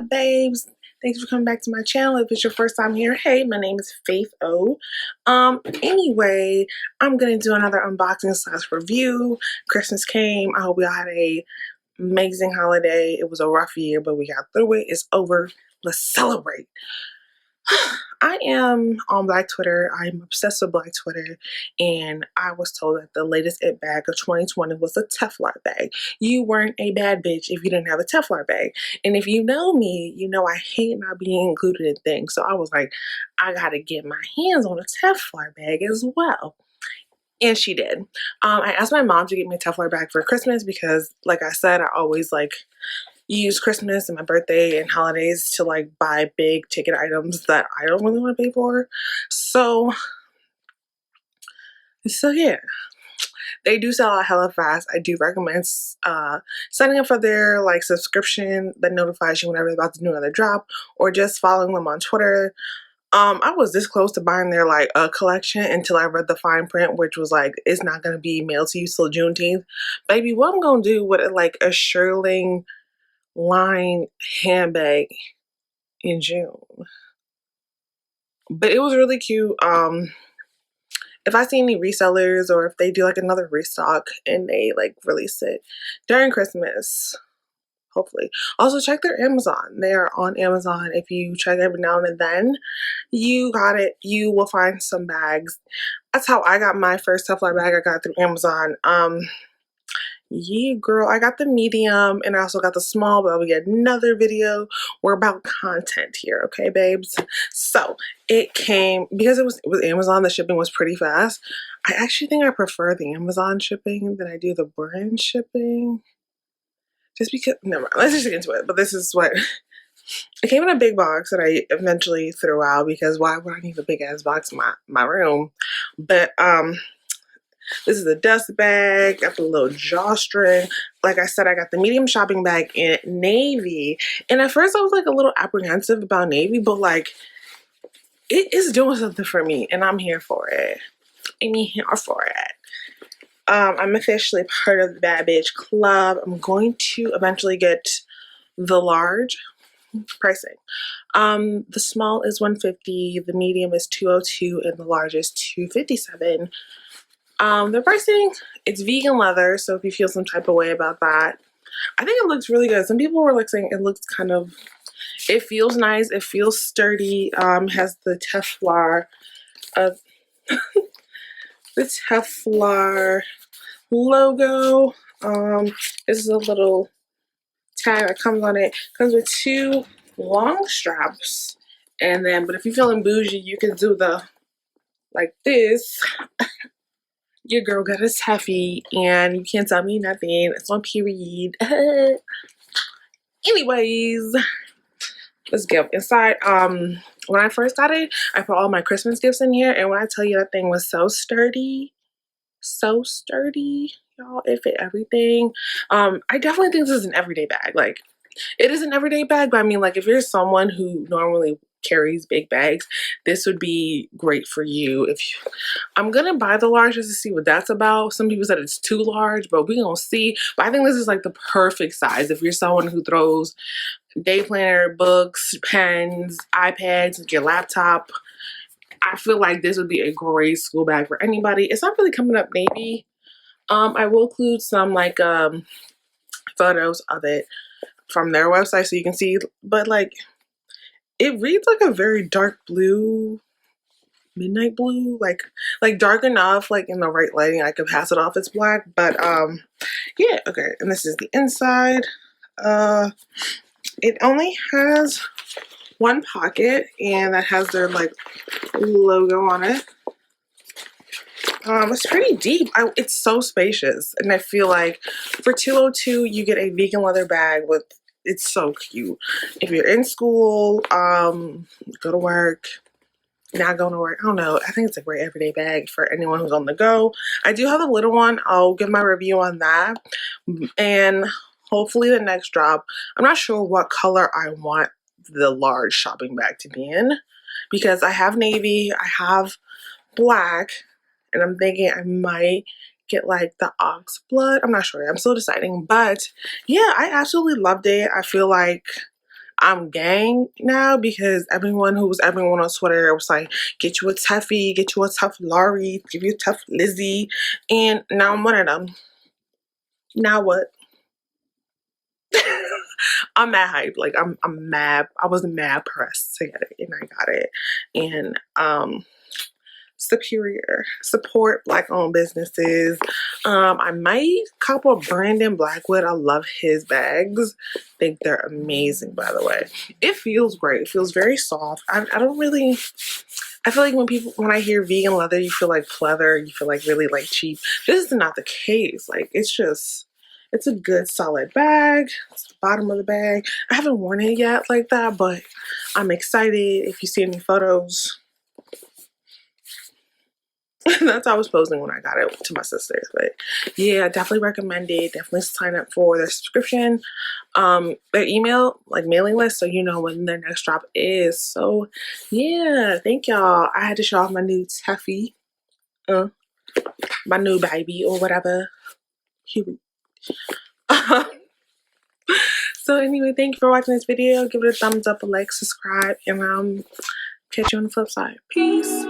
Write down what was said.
up, babes? Thanks for coming back to my channel. If it's your first time here, hey, my name is FaithO. Anyway, I'm gonna do another unboxing slash review. Christmas came. I hope y'all had a amazing holiday. It was a rough year, but we got through it. It's over. Let's celebrate. I am on Black Twitter. I'm obsessed with Black Twitter, and I was told that the latest it bag of 2020 was a Telfar bag. You weren't a bad bitch if you didn't have a Telfar bag. And if you know me, you know I hate not being included in things. So I was like, I gotta get my hands on a Telfar bag as well. And she did. I asked my mom to get me a Telfar bag for Christmas because, like I said, I always use Christmas and my birthday and holidays to buy big ticket items that I don't really want to pay for. So yeah, they do sell out hella fast. I do recommend signing up for their subscription that notifies you whenever they're about to do another drop, or just following them on Twitter. I was this close to buying their a collection until I read the fine print, which was it's not gonna be mailed to you till Juneteenth. Baby, what I'm gonna do with a shearling line handbag in June? But it was really cute. If I see any resellers, or if they do another restock and they release it during Christmas, hopefully. Also check their Amazon. They are on Amazon. If you check every now and then, you will find some bags. That's how I got my first Telfar bag. I got through Amazon. Yeah, girl, I got the medium and I also got the small, but I'll get another video. We're about content here, okay, babes? So it came, because it was Amazon, the shipping was pretty fast. I actually think I prefer the Amazon shipping than I do the brand shipping. Just because, never mind, let's just get into it. But this is what, it came in a big box that I eventually threw out because why would I need a big ass box in my room? But this is a dust bag, got the little drawstring. Like I said, I got the medium shopping bag in navy. And at first I was a little apprehensive about navy, but it is doing something for me and I'm here for it. I'm here for it. I'm officially part of the Bad Bitch Club. I'm going to eventually get the large pricing. The small is $150, the medium is $202, and the large is $257. The pricing, it's vegan leather, so if you feel some type of way about that, I think it looks really good. Some people were saying it looks it feels nice, it feels sturdy, has the Telfar, the Telfar logo. This is a little tag that comes on it. Comes with two long straps, and then, but if you're feeling bougie, you can do the, this. Your girl got a taffy, and you can't tell me nothing. It's on period. Anyways, let's get inside. When I first got it, I put all my Christmas gifts in here, and when I tell you that thing was so sturdy, y'all, it fit everything. I definitely think this is an everyday bag. It is an everyday bag, but I mean, if you're someone who normally carries big bags, this would be great for you. I'm gonna buy the large just to see what that's about. Some people said it's too large, but we're gonna see. But I think this is the perfect size if you're someone who throws day planner, books, pens, iPads, your laptop. I feel like this would be a great school bag for anybody. It's not really coming up navy. I will include some photos of it from their website so you can see, but it reads a very dark blue, midnight blue, dark enough, in the right lighting I could pass it off as black. But yeah, okay. And this is the inside. It only has one pocket, and that has their logo on it. It's pretty deep. It's so spacious, and I feel for $202 you get a vegan leather bag with. It's so cute. If you're in school, go to work, not going to work, I don't know. I think it's a great everyday bag for anyone who's on the go. I do have a little one. I'll give my review on that, and hopefully the next drop. I'm not sure what color I want the large shopping bag to be in, because I have navy, I have black, and I'm thinking I might get the ox blood. I'm not sure. I'm still deciding. But yeah, I absolutely loved it. I feel I'm gang now because everyone on Twitter was like, get you a Tuffy, get you a tough Laurie, give you a tough Lizzie, and now I'm one of them. Now what? I'm mad hype. Like I'm mad. I was mad pressed to get it, and I got it. And superior, support Black owned businesses. I might cop a Brandon Blackwood. I love his bags. I think they're amazing, by the way. It feels great. It feels very soft. I don't really, I feel like when I hear vegan leather, you feel like pleather, you feel like really like cheap. This is not the case. Like it's a good solid bag. It's the bottom of the bag. I haven't worn it yet like that, but I'm excited. If you see any photos, that's how I was posing when I got it to my sisters. But yeah, I definitely recommend it. Definitely sign up for their subscription, their email, like mailing list, so you know when their next drop is. So yeah, thank y'all. I had to show off my new Tuffy, my new baby or whatever. So anyway, thank you for watching this video. Give it a thumbs up, a like, subscribe, and catch you on the flip side. Peace.